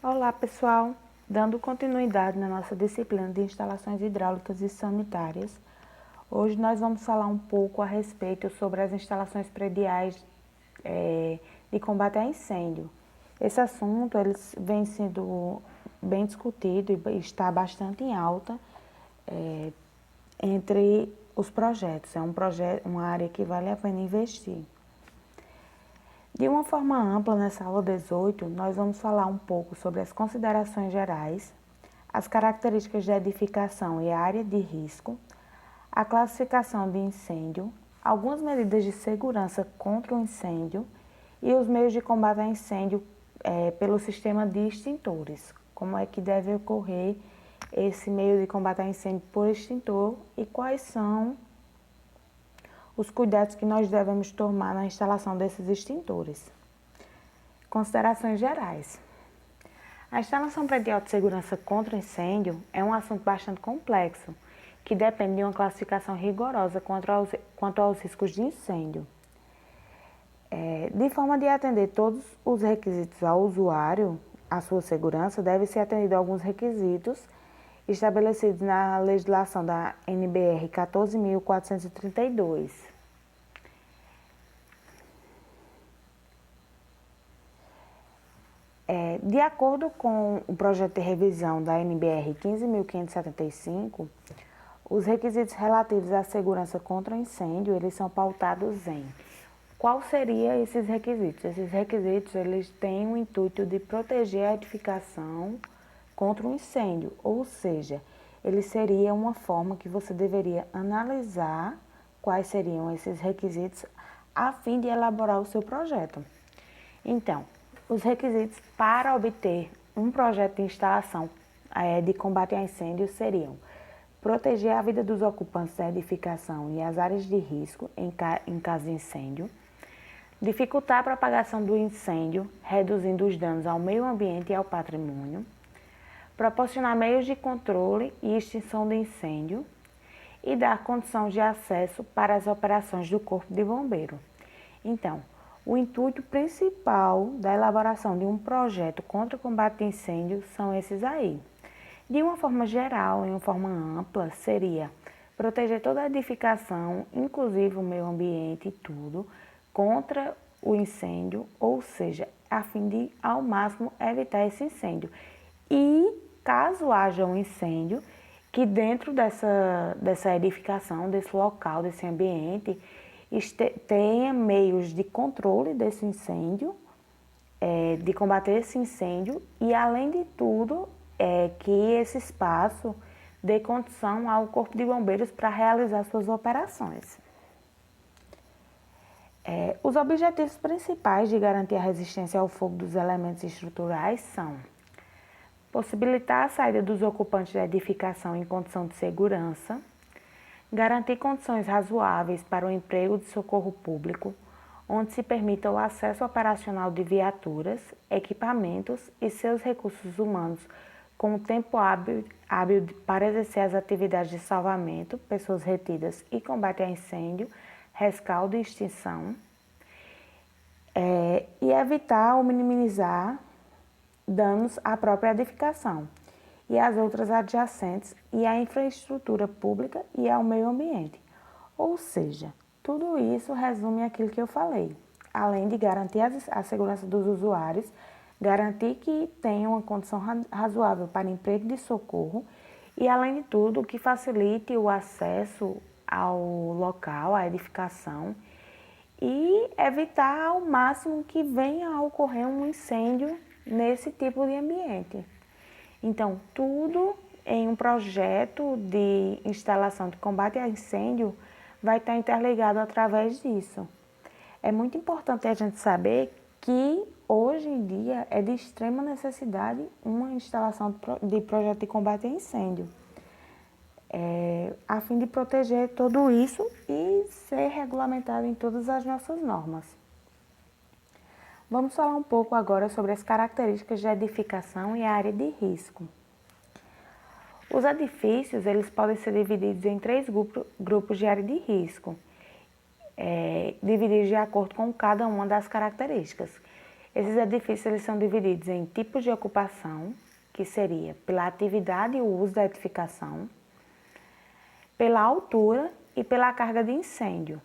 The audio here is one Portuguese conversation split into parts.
Olá, pessoal! Dando continuidade na nossa disciplina de instalações hidráulicas e sanitárias, hoje nós vamos falar um pouco a respeito sobre as instalações prediais de combate a incêndio. Esse assunto vem sendo bem discutido e está bastante em alta entre os projetos. É uma área que vale a pena investir. De uma forma ampla, nessa aula 18, nós vamos falar um pouco sobre as considerações gerais, as características de edificação e a área de risco, a classificação de incêndio, algumas medidas de segurança contra o incêndio e os meios de combate a incêndio pelo sistema de extintores. Como é que deve ocorrer esse meio de combate a incêndio por extintor e quais são os cuidados que nós devemos tomar na instalação desses extintores. Considerações gerais. A instalação predial de segurança contra incêndio é um assunto bastante complexo, que depende de uma classificação rigorosa quanto aos riscos de incêndio. De forma de atender todos os requisitos ao usuário, à sua segurança, deve ser atendido a alguns requisitos estabelecidos na legislação da NBR 14.432. De acordo com o projeto de revisão da NBR 15.575, os requisitos relativos à segurança contra o incêndio, eles são pautados em qual seria esses requisitos? Esses requisitos, eles têm o intuito de proteger a edificação contra o incêndio, ou seja, ele seria uma forma que você deveria analisar quais seriam esses requisitos a fim de elaborar o seu projeto. Então, os requisitos para obter um projeto de instalação de combate a incêndio seriam proteger a vida dos ocupantes da edificação e as áreas de risco em caso de incêndio, dificultar a propagação do incêndio, reduzindo os danos ao meio ambiente e ao patrimônio, proporcionar meios de controle e extinção do incêndio e dar condições de acesso para as operações do Corpo de Bombeiro. Então, o intuito principal da elaboração de um projeto contra o combate a incêndio são esses aí. De uma forma geral, em uma forma ampla, seria proteger toda a edificação, inclusive o meio ambiente e tudo, contra o incêndio, ou seja, a fim de, ao máximo, evitar esse incêndio. E, caso haja um incêndio, que dentro dessa edificação, desse local, desse ambiente, tenha meios de controle desse incêndio, de combater esse incêndio e, além de tudo, que esse espaço dê condição ao Corpo de Bombeiros para realizar suas operações. Os objetivos principais de garantir a resistência ao fogo dos elementos estruturais são possibilitar a saída dos ocupantes da edificação em condição de segurança, garantir condições razoáveis para o emprego de socorro público, onde se permita o acesso operacional de viaturas, equipamentos e seus recursos humanos com o tempo hábil para exercer as atividades de salvamento, pessoas retidas e combate a incêndio, rescaldo e extinção, e evitar ou minimizar danos à própria edificação e às outras adjacentes e à infraestrutura pública e ao meio ambiente. Ou seja, tudo isso resume aquilo que eu falei, além de garantir a segurança dos usuários, garantir que tenham uma condição razoável para emprego de socorro e, além de tudo, que facilite o acesso ao local, à edificação e evitar ao máximo que venha a ocorrer um incêndio nesse tipo de ambiente. Então, tudo em um projeto de instalação de combate a incêndio vai estar interligado através disso. É muito importante a gente saber que hoje em dia é de extrema necessidade uma instalação de projeto de combate a incêndio, a fim de proteger tudo isso e ser regulamentado em todas as nossas normas. Vamos falar um pouco agora sobre as características de edificação e a área de risco. Os edifícios, eles podem ser divididos em 3 grupos de área de risco, divididos de acordo com cada uma das características. Esses edifícios eles são divididos em tipos de ocupação, que seria pela atividade e o uso da edificação, pela altura e pela carga de incêndio.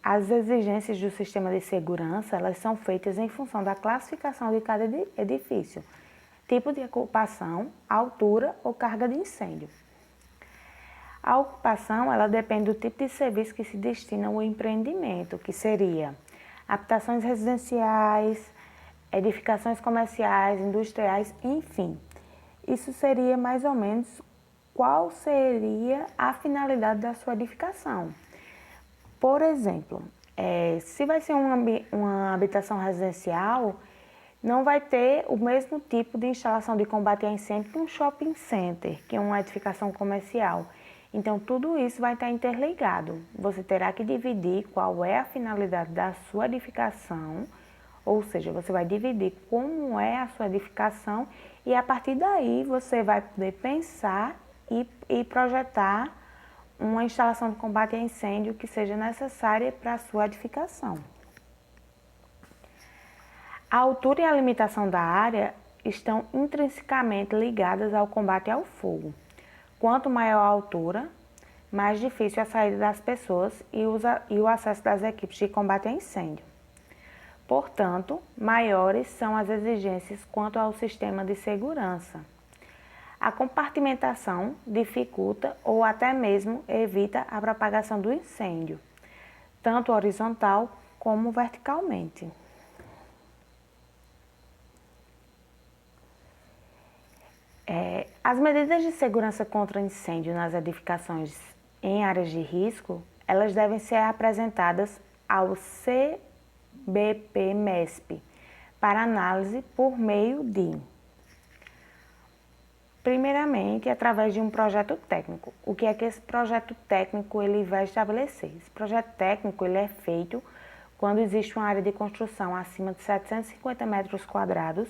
As exigências do sistema de segurança elas são feitas em função da classificação de cada edifício, tipo de ocupação, altura ou carga de incêndio. A ocupação ela depende do tipo de serviço que se destina ao empreendimento, que seria habitações residenciais, edificações comerciais, industriais, enfim. Isso seria mais ou menos qual seria a finalidade da sua edificação. Por exemplo, se vai ser uma habitação residencial, não vai ter o mesmo tipo de instalação de combate a incêndio que um shopping center, que é uma edificação comercial. Então, tudo isso vai estar interligado. Você terá que dividir qual é a finalidade da sua edificação, ou seja, você vai dividir como é a sua edificação e a partir daí você vai poder pensar e projetar uma instalação de combate a incêndio que seja necessária para a sua edificação. A altura e a limitação da área estão intrinsecamente ligadas ao combate ao fogo. Quanto maior a altura, mais difícil a saída das pessoas e o acesso das equipes de combate a incêndio. Portanto, maiores são as exigências quanto ao sistema de segurança. A compartimentação dificulta ou até mesmo evita a propagação do incêndio, tanto horizontal como verticalmente. As medidas de segurança contra incêndio nas edificações em áreas de risco, elas devem ser apresentadas ao CBP-MESP para análise por meio de primeiramente, através de um projeto técnico. O que é que esse projeto técnico ele vai estabelecer? Esse projeto técnico ele é feito quando existe uma área de construção acima de 750 metros quadrados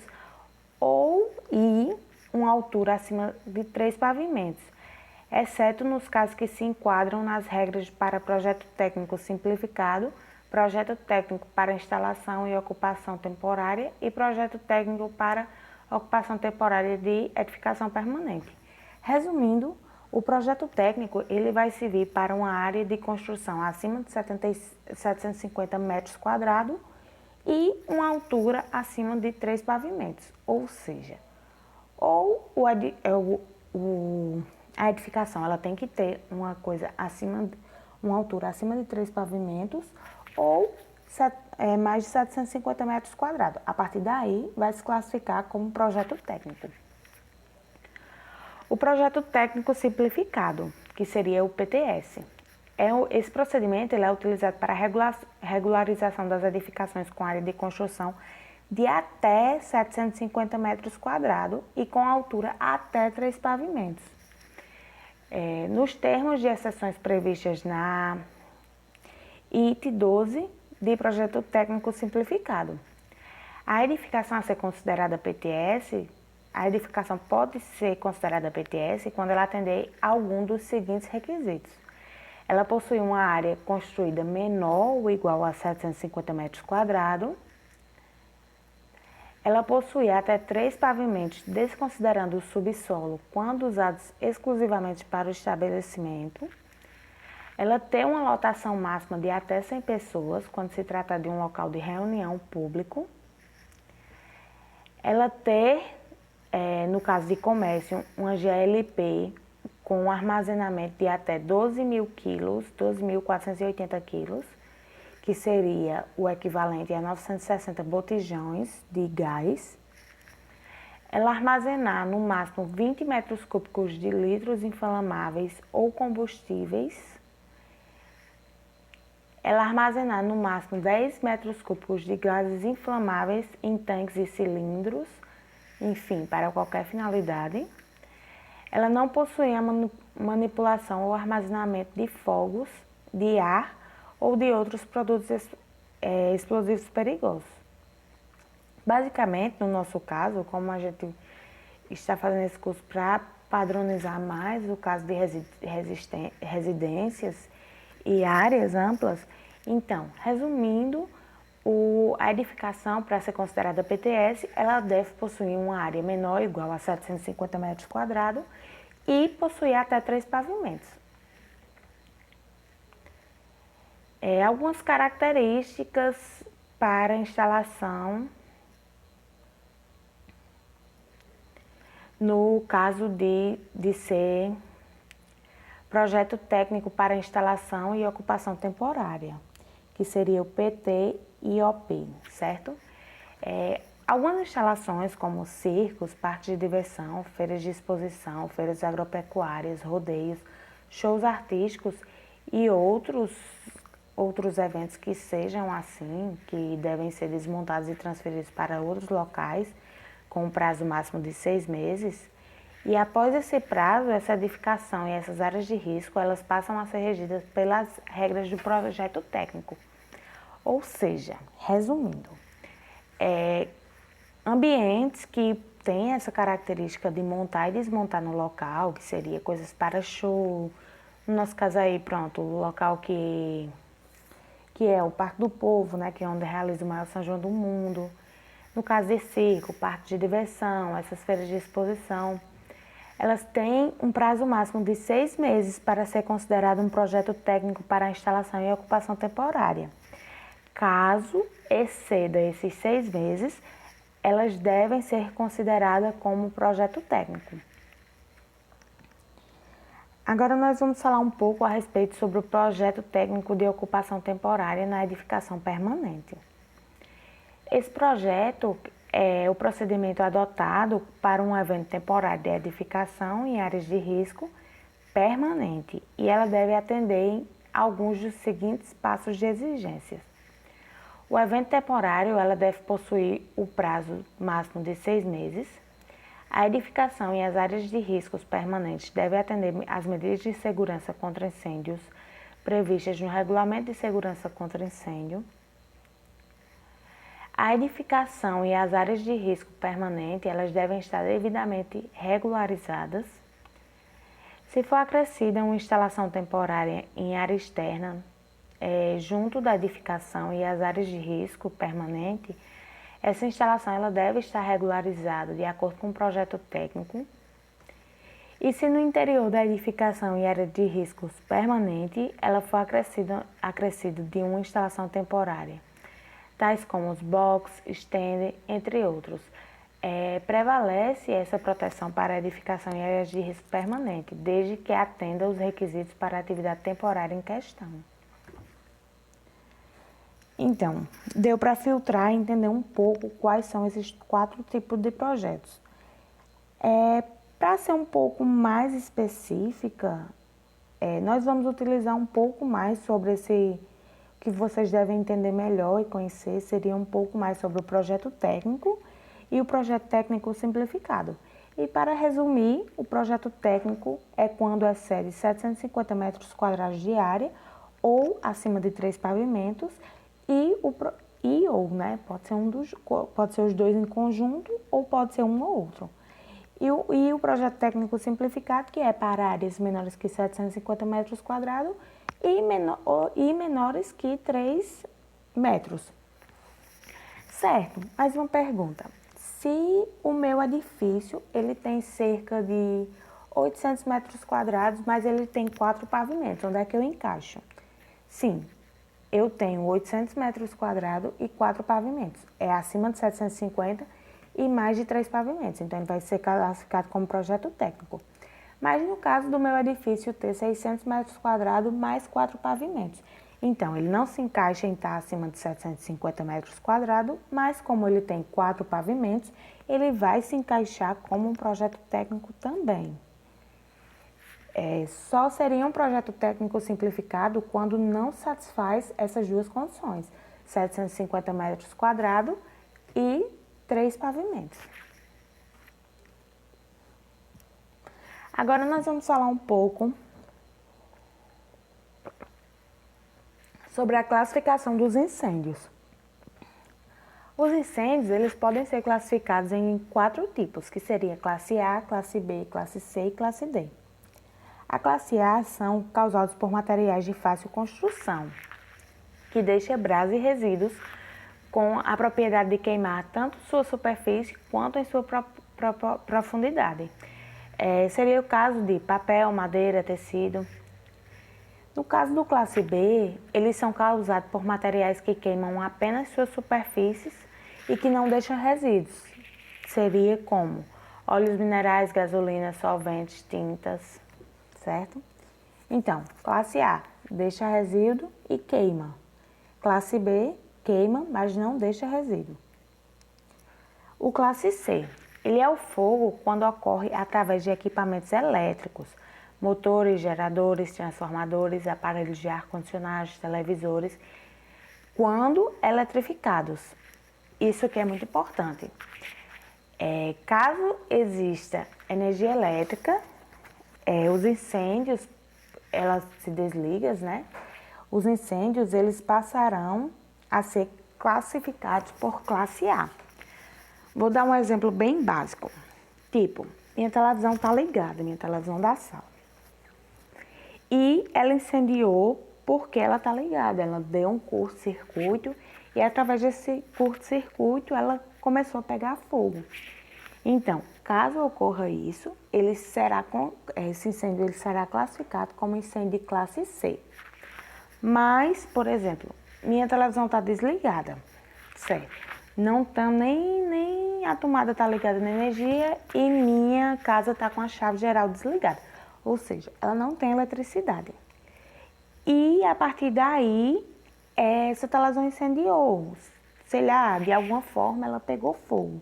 e uma altura acima de 3 pavimentos, exceto nos casos que se enquadram nas regras para projeto técnico simplificado, projeto técnico para instalação e ocupação temporária e projeto técnico para ocupação temporária de edificação permanente. Resumindo, o projeto técnico ele vai servir para uma área de construção acima de 750 metros quadrados e uma altura acima de 3 pavimentos, ou seja, a edificação ela tem que ter uma altura acima de 3 pavimentos ou mais de 750 metros quadrados. A partir daí, vai se classificar como projeto técnico. O projeto técnico simplificado, que seria o PTS. Esse procedimento ele é utilizado para a regularização das edificações com área de construção de até 750 metros quadrados e com altura até 3 pavimentos. Nos termos de exceções previstas na IT 12, de projeto técnico simplificado. A edificação a ser considerada PTS, a edificação pode ser considerada PTS quando ela atender a algum dos seguintes requisitos. Ela possui uma área construída menor ou igual a 750 metros quadrados. Ela possui até 3 pavimentos, desconsiderando o subsolo, quando usados exclusivamente para o estabelecimento. Ela tem uma lotação máxima de até 100 pessoas, quando se trata de um local de reunião público. Ela ter, no caso de comércio, uma GLP com um armazenamento de até 12.000 quilos, 12.480 quilos, que seria o equivalente a 960 botijões de gás. Ela armazenar no máximo 20 metros cúbicos de litros inflamáveis ou combustíveis. Ela armazenar no máximo 10 metros cúbicos de gases inflamáveis em tanques e cilindros, enfim, para qualquer finalidade. Ela não possui a manipulação ou armazenamento de fogos, de ar ou de outros produtos explosivos perigosos. Basicamente, no nosso caso, como a gente está fazendo esse curso para padronizar mais o caso de residências e áreas amplas, então, resumindo, A edificação, para ser considerada PTS, ela deve possuir uma área menor ou igual a 750 metros quadrados e possuir até 3 pavimentos. Algumas características para instalação no caso de ser projeto técnico para instalação e ocupação temporária, que seria o PT e OP, certo? Algumas instalações como circos, parques de diversão, feiras de exposição, feiras agropecuárias, rodeios, shows artísticos e outros eventos que sejam assim, que devem ser desmontados e transferidos para outros locais, com um prazo máximo de 6 meses. E após esse prazo, essa edificação e essas áreas de risco, elas passam a ser regidas pelas regras do projeto técnico. Ou seja, resumindo, ambientes que têm essa característica de montar e desmontar no local, que seria coisas para show, no nosso caso aí, pronto, o local que é o Parque do Povo, né, que é onde realiza o maior São João do mundo. No caso de circo, parque de diversão, essas feiras de exposição, elas têm um prazo máximo de 6 meses para ser considerado um projeto técnico para a instalação e ocupação temporária. Caso exceda esses 6 meses, elas devem ser consideradas como projeto técnico. Agora nós vamos falar um pouco a respeito sobre o projeto técnico de ocupação temporária na edificação permanente. Esse projeto é o procedimento adotado para um evento temporário de edificação em áreas de risco permanente e ela deve atender alguns dos seguintes passos de exigências. O evento temporário ela deve possuir o prazo máximo de 6 meses. A edificação e as áreas de riscos permanentes devem atender às medidas de segurança contra incêndios previstas no Regulamento de Segurança contra Incêndio. A edificação e as áreas de risco permanente, elas devem estar devidamente regularizadas. Se for acrescida uma instalação temporária em área externa, junto da edificação e as áreas de risco permanente, essa instalação ela deve estar regularizada de acordo com o projeto técnico. E se no interior da edificação e área de riscos permanente, ela for acrescida de uma instalação temporária, tais como os box, stand, entre outros. Prevalece essa proteção para a edificação e áreas de risco permanente, desde que atenda os requisitos para a atividade temporária em questão. Então, deu para filtrar e entender um pouco quais são esses 4 tipos de projetos. Para ser um pouco mais específica, nós vamos utilizar um pouco mais sobre esse que vocês devem entender melhor e conhecer, seria um pouco mais sobre o projeto técnico e o projeto técnico simplificado. E para resumir, o projeto técnico é quando excede 750 metros quadrados de área ou acima de 3 pavimentos pode ser os dois em conjunto ou pode ser um ou outro. E o projeto técnico simplificado, que é para áreas menores que 750 metros quadrados e menores que 3 metros. Certo, mais uma pergunta. Se o meu edifício ele tem cerca de 800 metros quadrados, mas ele tem 4 pavimentos, onde é que eu encaixo? Sim, eu tenho 800 metros quadrados e 4 pavimentos. É acima de 750 e mais de 3 pavimentos. Então, ele vai ser classificado como projeto técnico. Mas no caso do meu edifício ter 600 metros quadrados mais 4 pavimentos. Então, ele não se encaixa em estar acima de 750 metros quadrados, mas como ele tem 4 pavimentos, ele vai se encaixar como um projeto técnico também. Só seria um projeto técnico simplificado quando não satisfaz essas duas condições, 750 metros quadrados e 3 pavimentos. Agora nós vamos falar um pouco sobre a classificação dos incêndios. Os incêndios, eles podem ser classificados em 4 tipos, que seria classe A, classe B, classe C e classe D. A classe A são causados por materiais de fácil construção, que deixa brasa e resíduos com a propriedade de queimar tanto sua superfície quanto em sua profundidade. Seria o caso de papel, madeira, tecido. No caso do classe B, eles são causados por materiais que queimam apenas suas superfícies e que não deixam resíduos. Seria como óleos minerais, gasolina, solventes, tintas, certo? Então, classe A, deixa resíduo e queima. Classe B, queima, mas não deixa resíduo. O classe C, ele é o fogo quando ocorre através de equipamentos elétricos, motores, geradores, transformadores, aparelhos de ar-condicionado, televisores, quando eletrificados. Isso que é muito importante. Caso exista energia elétrica, os incêndios, elas se desligam, né? Os incêndios, eles passarão a ser classificados por classe A. Vou dar um exemplo bem básico. Tipo, minha televisão está ligada, minha televisão da sala. E ela incendiou porque ela está ligada, ela deu um curto-circuito e através desse curto-circuito ela começou a pegar fogo. Então, caso ocorra isso, esse incêndio ele será classificado como incêndio de classe C. Mas, por exemplo, minha televisão está desligada, certo? Não tá nem a tomada está ligada na energia e minha casa está com a chave geral desligada. Ou seja, ela não tem eletricidade. E a partir daí, essa televisão incendiou. Sei lá, de alguma forma ela pegou fogo.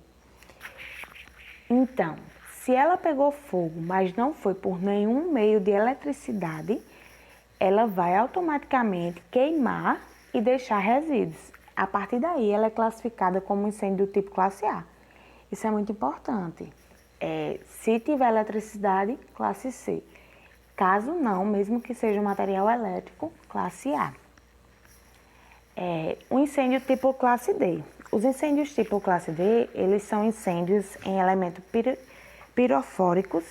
Então, se ela pegou fogo, mas não foi por nenhum meio de eletricidade, ela vai automaticamente queimar e deixar resíduos. A partir daí, ela é classificada como incêndio do tipo classe A. Isso é muito importante. Se tiver eletricidade, classe C. Caso não, mesmo que seja um material elétrico, classe A. O incêndio tipo classe D. Os incêndios tipo classe D, eles são incêndios em elementos pirofóricos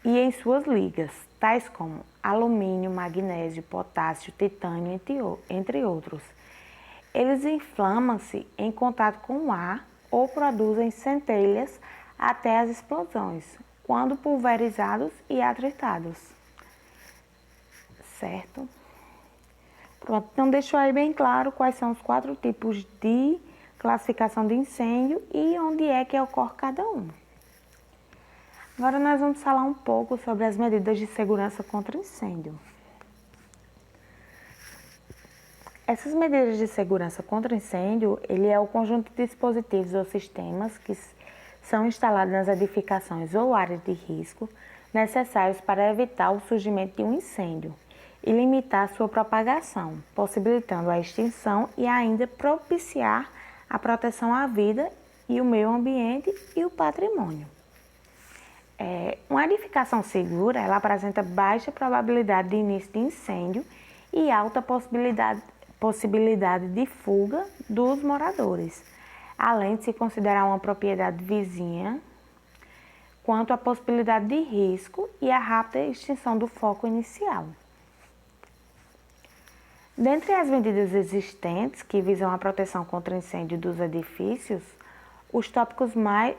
e em suas ligas, tais como alumínio, magnésio, potássio, titânio, entre outros. Eles inflamam-se em contato com o ar ou produzem centelhas até as explosões, quando pulverizados e atritados. Certo? Pronto, então deixou aí bem claro quais são os 4 tipos de classificação de incêndio e onde é que ocorre cada um. Agora nós vamos falar um pouco sobre as medidas de segurança contra incêndio. Essas medidas de segurança contra incêndio, ele é o conjunto de dispositivos ou sistemas que são instalados nas edificações ou áreas de risco necessários para evitar o surgimento de um incêndio e limitar sua propagação, possibilitando a extinção e ainda propiciar a proteção à vida e o meio ambiente e o patrimônio. Uma edificação segura, ela apresenta baixa probabilidade de início de incêndio e alta possibilidade de fuga dos moradores, além de se considerar uma propriedade vizinha, quanto à possibilidade de risco e a rápida extinção do foco inicial. Dentre as medidas existentes que visam a proteção contra incêndio dos edifícios, os tópicos mais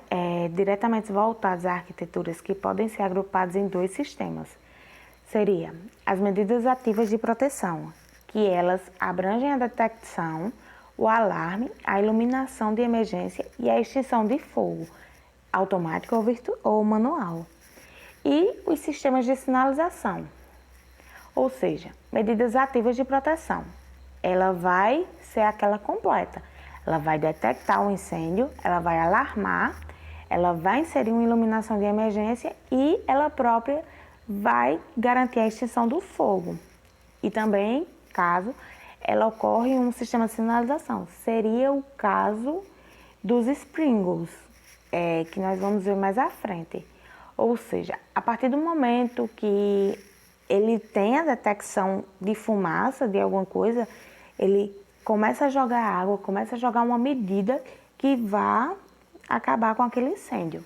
diretamente voltados a arquiteturas que podem ser agrupados em 2 sistemas seria as medidas ativas de proteção, que elas abrangem a detecção, o alarme, a iluminação de emergência e a extinção de fogo, automático ou manual. E os sistemas de sinalização, ou seja, medidas ativas de proteção. Ela vai ser aquela completa. Ela vai detectar o incêndio, ela vai alarmar, ela vai inserir uma iluminação de emergência e ela própria vai garantir a extinção do fogo. E também, caso ela ocorra em um sistema de sinalização, seria o caso dos sprinkles, que nós vamos ver mais à frente. Ou seja, a partir do momento que ele tem a detecção de fumaça de alguma coisa, ele começa a jogar água, começa a jogar uma medida que vá acabar com aquele incêndio.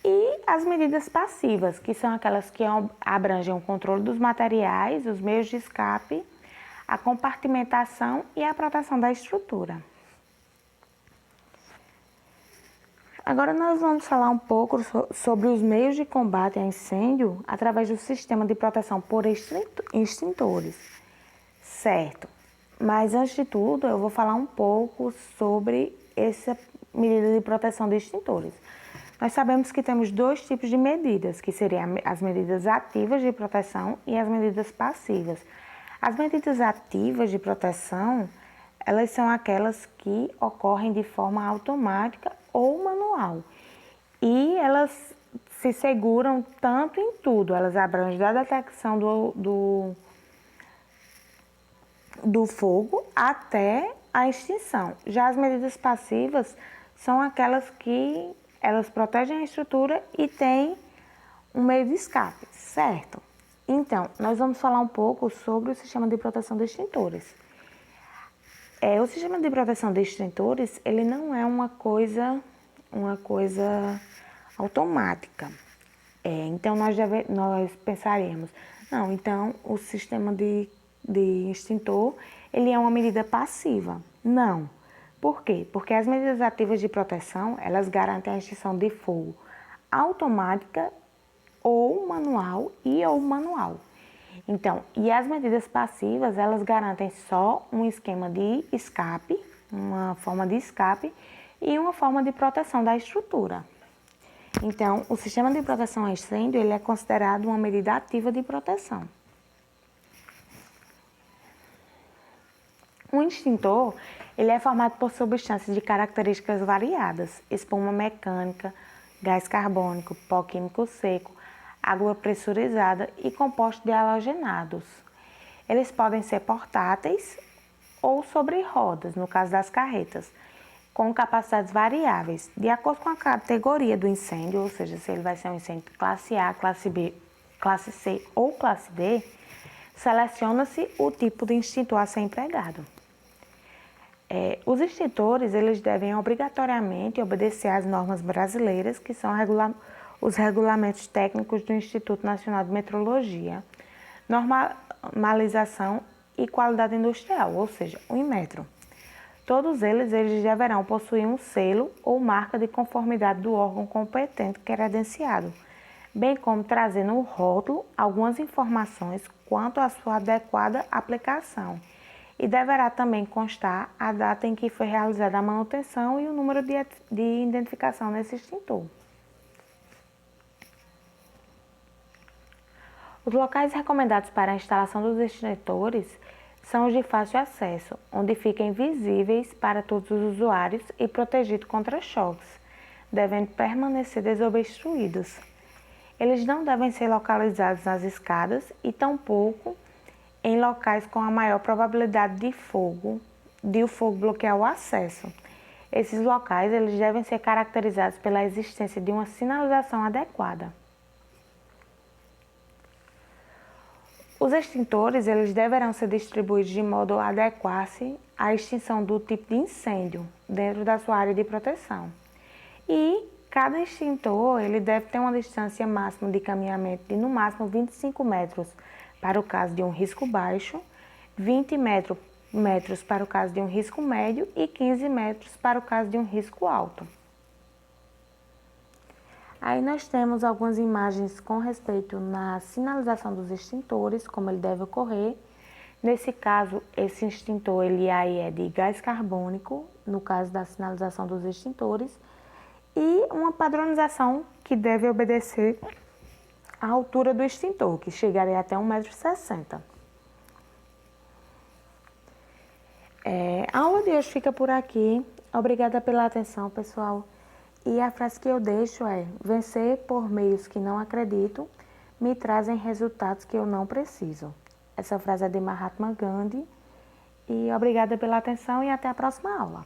E as medidas passivas, que são aquelas que abrangem o controle dos materiais, os meios de escape, a compartimentação e a proteção da estrutura. Agora nós vamos falar um pouco sobre os meios de combate a incêndio através do sistema de proteção por extintores, certo? Mas antes de tudo, eu vou falar um pouco sobre essa medida de proteção de extintores. Nós sabemos que temos dois tipos de medidas, que seriam as medidas ativas de proteção e as medidas passivas. As medidas ativas de proteção, elas são aquelas que ocorrem de forma automática ou manual. E elas se seguram tanto em tudo, elas abrangem da detecção do fogo até a extinção. Já as medidas passivas são aquelas que elas protegem a estrutura e têm um meio de escape, certo? Então, nós vamos falar um pouco sobre o sistema de proteção de extintores. O sistema de proteção de extintores, ele não é uma coisa automática. Então, nós pensaremos, não, então o sistema de extintor, ele é uma medida passiva. Não. Por quê? Porque as medidas ativas de proteção, elas garantem a extinção de fogo automática ou manual ou manual. Então, e as medidas passivas, elas garantem só um esquema de escape, uma forma de escape e uma forma de proteção da estrutura. Então, o sistema de proteção a incêndio, ele é considerado uma medida ativa de proteção. Um extintor, ele é formado por substâncias de características variadas, espuma mecânica, gás carbônico, pó químico seco, água pressurizada e compostos de halogenados. Eles podem ser portáteis ou sobre rodas, no caso das carretas, com capacidades variáveis, de acordo com a categoria do incêndio, ou seja, se ele vai ser um incêndio classe A, classe B, classe C ou classe D, seleciona-se o tipo de extintor a ser empregado. Os extintores, eles devem obrigatoriamente obedecer às normas brasileiras, que são os regulamentos técnicos do Instituto Nacional de Metrologia, normalização e qualidade industrial, ou seja, o Inmetro. Todos eles deverão possuir um selo ou marca de conformidade do órgão competente credenciado, bem como trazer no rótulo algumas informações quanto à sua adequada aplicação. E deverá também constar a data em que foi realizada a manutenção e o número de identificação desse extintor. Os locais recomendados para a instalação dos extintores são os de fácil acesso, onde fiquem visíveis para todos os usuários e protegidos contra choques, devendo permanecer desobstruídos. Eles não devem ser localizados nas escadas e tampouco em locais com a maior probabilidade de o fogo bloquear o acesso. Esses locais eles devem ser caracterizados pela existência de uma sinalização adequada. Os extintores eles deverão ser distribuídos de modo a adequar-se à extinção do tipo de incêndio dentro da sua área de proteção. E cada extintor ele deve ter uma distância máxima de caminhamento de no máximo 25 metros para o caso de um risco baixo, 20 metros para o caso de um risco médio e 15 metros para o caso de um risco alto. Aí nós temos algumas imagens com respeito na sinalização dos extintores, como ele deve ocorrer. Nesse caso, esse extintor ele aí é de gás carbônico, no caso da sinalização dos extintores, e uma padronização que deve obedecer à altura do extintor, que chegaria até 1,60 m. A aula de hoje fica por aqui. Obrigada pela atenção, pessoal. E a frase que eu deixo é: vencer por meios que não acredito me trazem resultados que eu não preciso. Essa frase é de Mahatma Gandhi. E obrigada pela atenção e até a próxima aula.